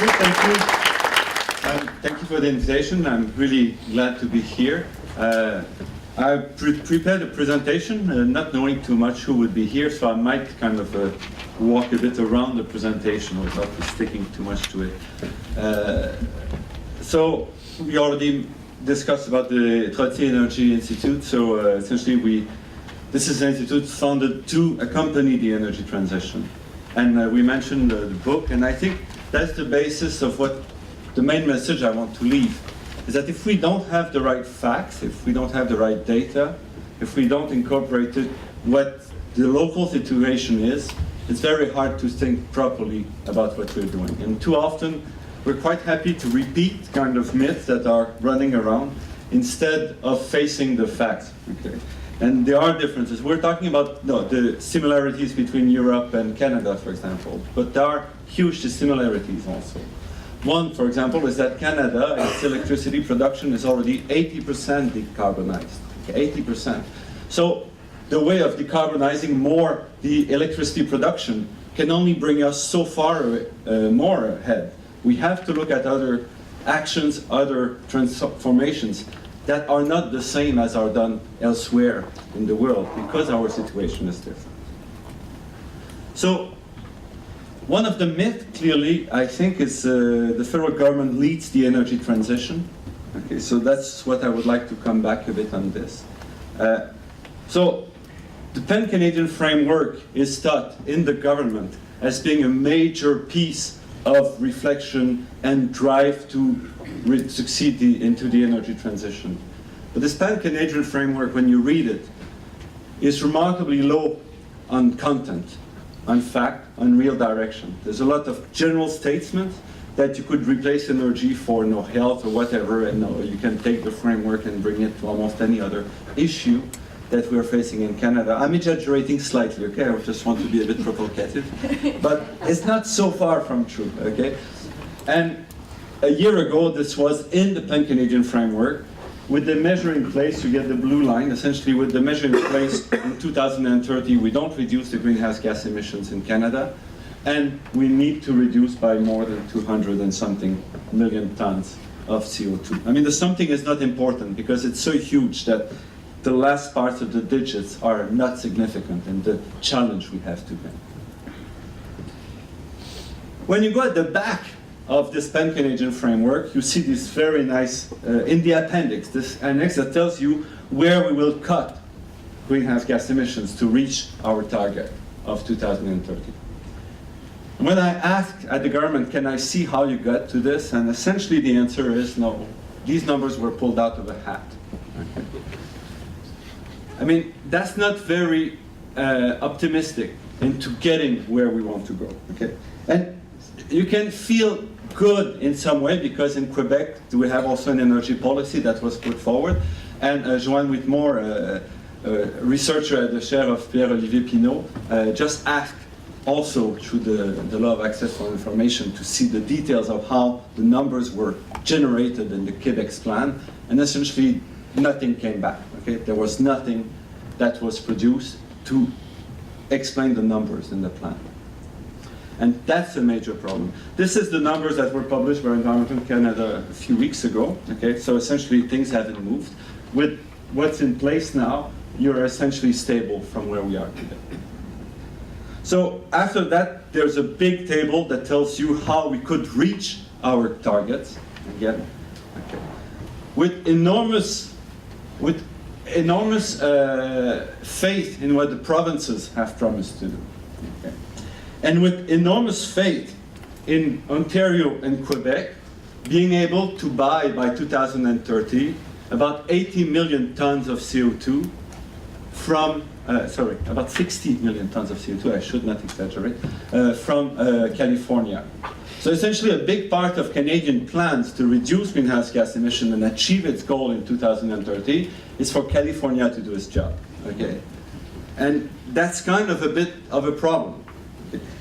you, thank you. Thank you for the invitation. I'm really glad to be here. I prepared a presentation, not knowing too much who would be here, so I might kind of walk a bit around the presentation without sticking too much to it. So we already discussed about the Trottier Energy Institute. So essentially, this is an institute founded to accompany the energy transition. And we mentioned the book, and I think that's the basis of what the main message I want to leave, is that if we don't have the right facts, if we don't have the right data, if we don't incorporate it, what the local situation is, it's very hard to think properly about what we're doing. And too often, we're quite happy to repeat kind of myths that are running around instead of facing the facts. Okay? And there are differences. We're talking about the similarities between Europe and Canada, for example, but there are huge dissimilarities also. One, for example, is that Canada, its electricity production is already 80% decarbonized, 80%. So the way of decarbonizing more the electricity production can only bring us so far more ahead. We have to look at other actions, other transformations that are not the same as are done elsewhere in the world, because our situation is different. So one of the myths, clearly, I think, is the federal government leads the energy transition. Okay, so that's what I would like to come back a bit on this. So the Pan-Canadian framework is thought in the government as being a major piece of reflection and drive to succeed into the energy transition. But this Pan-Canadian framework, when you read it, is remarkably low on content, on fact, on real direction. There's a lot of general statements that you could replace energy for health or whatever, and you can take the framework and bring it to almost any other issue that we're facing in Canada. I'm exaggerating slightly, okay? I just want to be a bit provocative. But it's not so far from true, okay? And a year ago, this was in the Pan-Canadian framework. With the measure in place, you get the blue line. Essentially, with the measure in place in 2030, we don't reduce the greenhouse gas emissions in Canada. And we need to reduce by more than 200 and something million tons of CO2. I mean, the something is not important because it's so huge that the last parts of the digits are not significant in the challenge we have to make. When you go at the back of this Pan-Canadian framework, you see this very nice, in the appendix, this annex that tells you where we will cut greenhouse gas emissions to reach our target of 2030. And when I asked at the government, can I see how you got to this? And essentially the answer is no. These numbers were pulled out of a hat. Okay. I mean, that's not very optimistic into getting where we want to go, okay? And you can feel good in some way because in Quebec, we have also an energy policy that was put forward. And Joan Whitmore, researcher at the chair of Pierre-Olivier Pinault, just asked also through the law of access for information to see the details of how the numbers were generated in the Quebec's plan. And essentially, nothing came back, okay? There was nothing that was produced to explain the numbers in the plan. And that's a major problem. This is the numbers that were published by Environmental Canada a few weeks ago, okay? So essentially things haven't moved. With what's in place now, you're essentially stable from where we are today. So after that, there's a big table that tells you how we could reach our targets, again, okay? With enormous faith in what the provinces have promised to do. Okay? And with enormous faith in Ontario and Quebec being able to buy by 2030 about 80 million tons of CO2 from, about 60 million tons of CO2, I should not exaggerate, from California. So essentially a big part of Canadian plans to reduce greenhouse gas emission and achieve its goal in 2030 is for California to do its job, okay? And that's kind of a bit of a problem.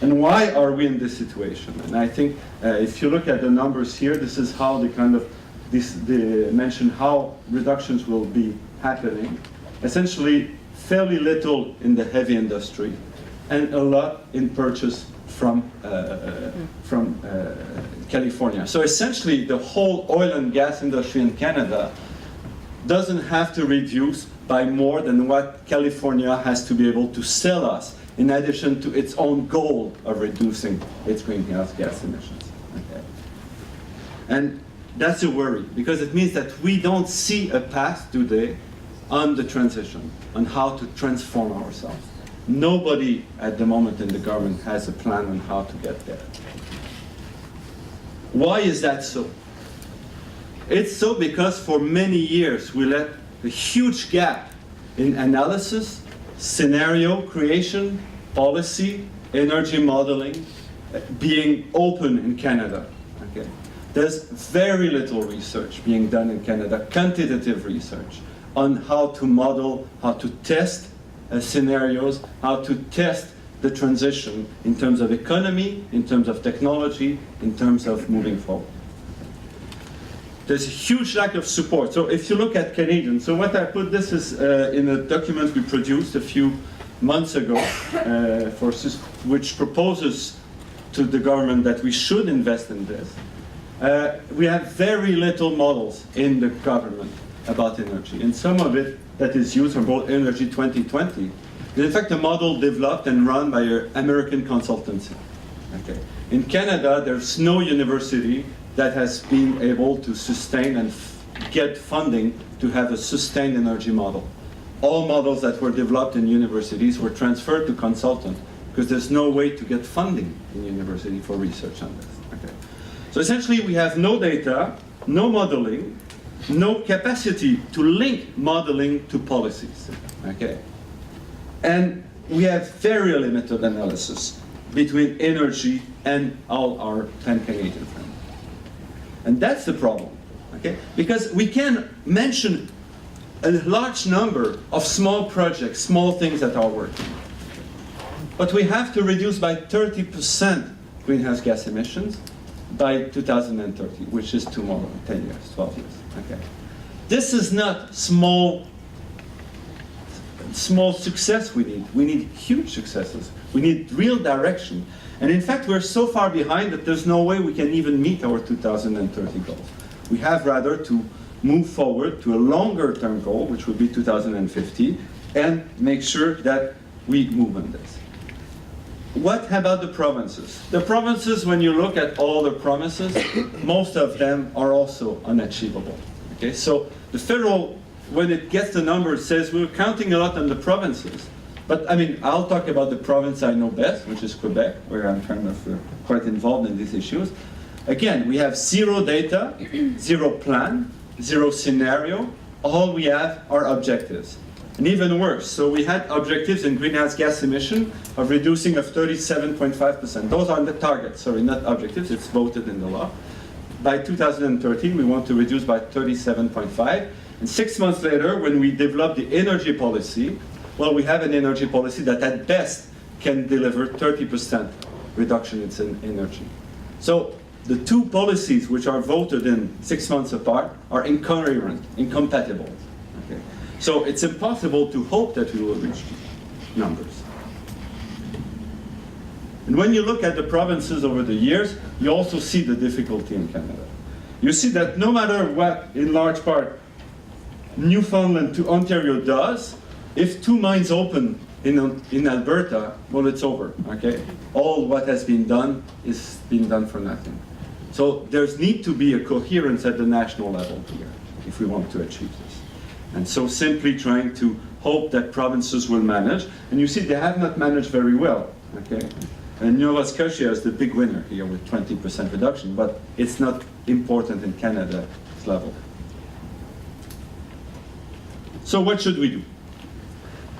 And why are we in this situation? And I think if you look at the numbers here, this is how they mention how reductions will be happening. Essentially, fairly little in the heavy industry, and a lot in purchase from California. So essentially, the whole oil and gas industry in Canada doesn't have to reduce by more than what California has to be able to sell us, in addition to its own goal of reducing its greenhouse gas emissions. Okay. And that's a worry, because it means that we don't see a path today on the transition, on how to transform ourselves. Nobody at the moment in the government has a plan on how to get there. Why is that so? It's so because for many years we let a huge gap in analysis, scenario creation, policy, energy modeling being open in Canada. Okay. There's very little research being done in Canada, quantitative research, on how to model, how to test scenarios, how to test the transition in terms of economy, in terms of technology, in terms of moving forward. There's a huge lack of support. So if you look at Canadians, so what I put, this is in a document we produced a few months ago, which proposes to the government that we should invest in this. We have very little models in the government about energy, and some of it that is used for both Energy 2020 is in fact a model developed and run by an American consultancy. Okay. In Canada, there's no university that has been able to sustain and get funding to have a sustained energy model. All models that were developed in universities were transferred to consultants because there's no way to get funding in university for research on this. Okay. So essentially we have no data, no modeling, no capacity to link modeling to policies. Okay. And we have very limited analysis between energy and all our 10 Canadian friends. And that's the problem, okay? Because we can mention a large number of small projects, small things that are working. But we have to reduce by 30% greenhouse gas emissions by 2030, which is tomorrow, 10 years, 12 years, okay? This is not small success we need. We need huge successes. We need real direction. And in fact, we're so far behind that there's no way we can even meet our 2030 goals. We have rather to move forward to a longer term goal, which would be 2050, and make sure that we move on this. What about the provinces? The provinces, when you look at all the promises, most of them are also unachievable. Okay, so the federal, when it gets the numbers, says we're counting a lot on the provinces. But I mean, I'll talk about the province I know best, which is Quebec, where I'm kind of quite involved in these issues. Again, we have zero data, zero plan, zero scenario. All we have are objectives. And even worse, so we had objectives in greenhouse gas emission of reducing of 37.5%. Those are the targets, sorry, not objectives, it's voted in the law. By 2013, we want to reduce by 37.5. And 6 months later, when we develop the energy policy, well, we have an energy policy that at best can deliver 30% reduction in energy. So the two policies which are voted in 6 months apart are incoherent, incompatible. Okay. So it's impossible to hope that we will reach these numbers. And when you look at the provinces over the years, you also see the difficulty in Canada. You see that no matter what, in large part, Newfoundland to Ontario does, if two mines open in Alberta, well, it's over, okay? All what has been done is being done for nothing. So there's need to be a coherence at the national level here if we want to achieve this. And so simply trying to hope that provinces will manage, and you see they have not managed very well, okay? And Nova Scotia is the big winner here with 20% reduction, but it's not important in Canada's level. So what should we do?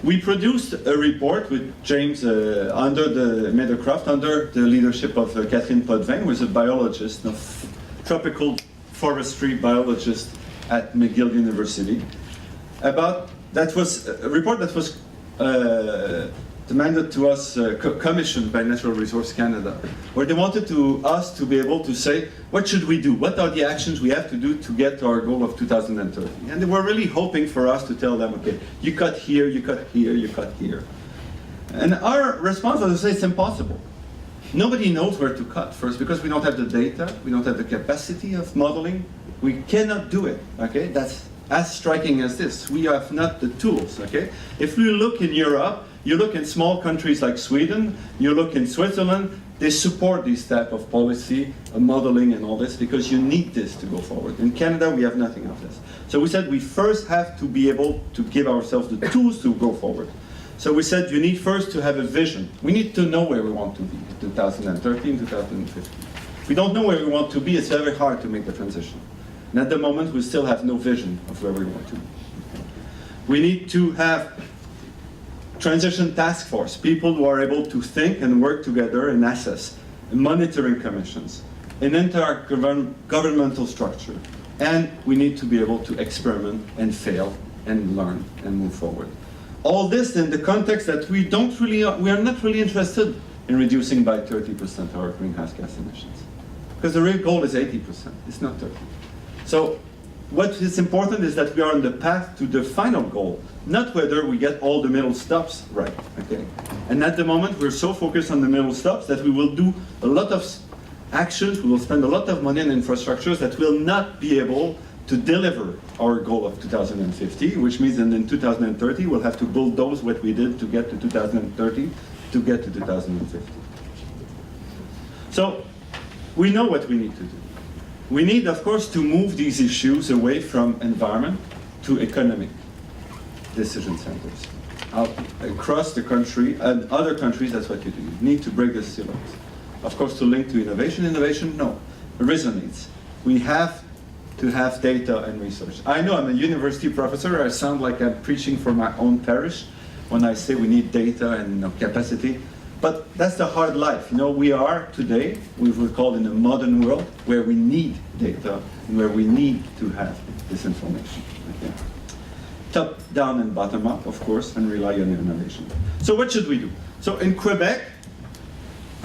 We produced a report with James under the Meadowcroft, under the leadership of Kathleen Potvin, who is a biologist, a tropical forestry biologist at McGill University. That was a report that was demanded to us, commissioned by Natural Resource Canada, where they wanted us to be able to say, what should we do? What are the actions we have to do to get to our goal of 2030? And they were really hoping for us to tell them, okay, you cut here, you cut here, you cut here. And our response was to say it's impossible. Nobody knows where to cut first because we don't have the data, we don't have the capacity of modeling. We cannot do it, okay? That's as striking as this. We have not the tools, okay? If we look in Europe, you look in small countries like Sweden, you look in Switzerland, they support this type of policy, modeling and all this, because you need this to go forward. In Canada, we have nothing of this. So we said we first have to be able to give ourselves the tools to go forward. So we said you need first to have a vision. We need to know where we want to be in 2013, 2015. If we don't know where we want to be, it's very hard to make the transition. And at the moment, we still have no vision of where we want to be. We need to have transition task force, people who are able to think and work together and assess, monitoring commissions, an entire governmental structure. And we need to be able to experiment and fail and learn and move forward. All this in the context that we are not really interested in reducing by 30% our greenhouse gas emissions. Because the real goal is 80%, it's not 30%. So what is important is that we are on the path to the final goal, not whether we get all the middle stops right, okay? And at the moment, we're so focused on the middle stops that we will do a lot of actions, we will spend a lot of money on infrastructures that will not be able to deliver our goal of 2050, which means that in 2030, we'll have to bulldoze what we did to get to 2030 to get to 2050. So we know what we need to do. We need, of course, to move these issues away from environment to economic decision centers. Across the country, and other countries, that's what you do. You need to break the silos. Of course, to link to innovation. Innovation, no. Resonates. We have to have data and research. I know I'm a university professor. I sound like I'm preaching for my own parish when I say we need data and capacity. But that's the hard life. We are today, we would call in a modern world, where we need data and where we need to have this information. Okay. Top down and bottom up, of course, and rely on innovation. So what should we do? So in Quebec,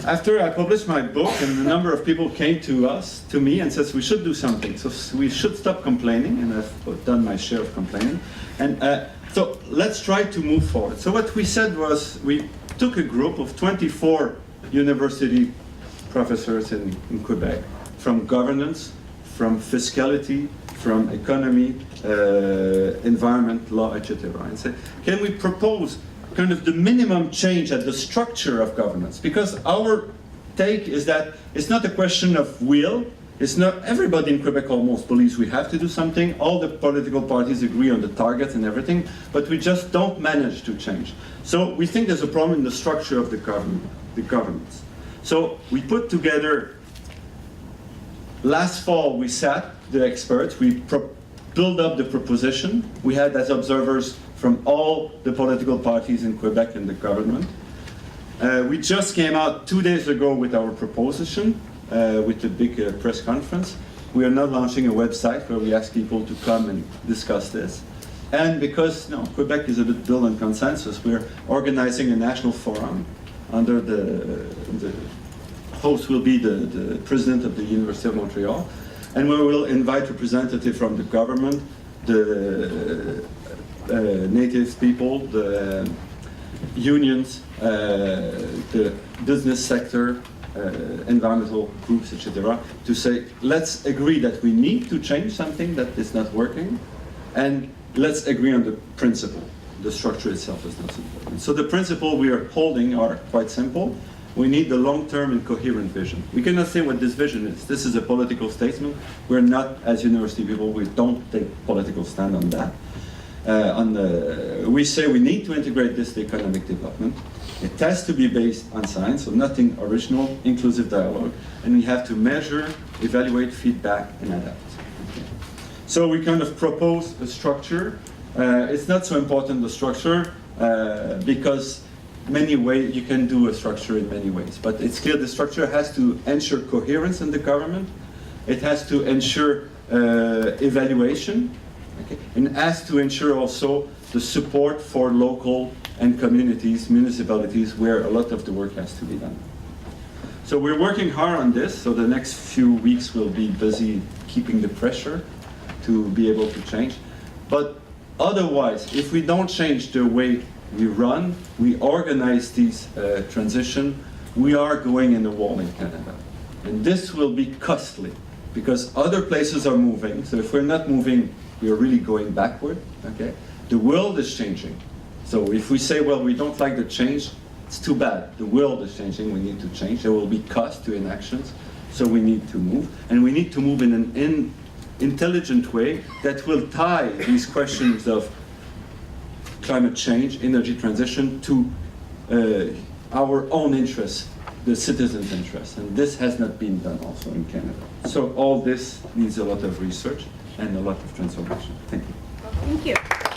after I published my book, and a number of people came to me and says we should do something. So we should stop complaining, and I've done my share of complaining. And so let's try to move forward. So what we said was we took a group of 24 university professors in Quebec, from governance, from fiscality, from economy, environment, law, etc. And said, can we propose kind of the minimum change at the structure of governance? Because our take is that it's not a question of will. It's not, everybody in Quebec almost believes we have to do something. All the political parties agree on the targets and everything, but we just don't manage to change. So we think there's a problem in the structure of the governments. So we put together, last fall we sat, the experts, we built up the proposition. We had as observers from all the political parties in Quebec and the government. We just came out 2 days ago with our proposition, with a big press conference. We are now launching a website where we ask people to come and discuss this. And because Quebec is a bit built on consensus, we're organizing a national forum under the host will be the president of the University of Montreal, and we will invite representatives from the government, the native people, the unions, the business sector, environmental groups, etc., to say, let's agree that we need to change something that is not working, and let's agree on the principle. The structure itself is not so important. So the principle we are holding are quite simple. We need the long-term and coherent vision. We cannot say what this vision is. This is a political statement. We're not, as university people, we don't take political stand on that. We say we need to integrate this to economic development. It has to be based on science, so nothing original, inclusive dialogue, and we have to measure, evaluate, feedback, and adapt. Okay. So we kind of propose a structure. It's not so important, the structure, because you can do a structure in many ways, but it's clear the structure has to ensure coherence in the government. It has to ensure evaluation, okay? And has to ensure also the support for local and communities, municipalities, where a lot of the work has to be done. So we're working hard on this, so the next few weeks we'll be busy keeping the pressure to be able to change. But otherwise, if we don't change the way we run, we organize these transition, we are going in a wall in Canada. And this will be costly because other places are moving. So if we're not moving, we're really going backward, okay? The world is changing. So if we say, well, we don't like the change, it's too bad. The world is changing, we need to change. There will be cost to inactions, so we need to move. And we need to move in an intelligent way that will tie these questions of climate change, energy transition to our own interests, the citizens' interests. And this has not been done also in Canada. So all this needs a lot of research and a lot of transformation. Thank you. Thank you.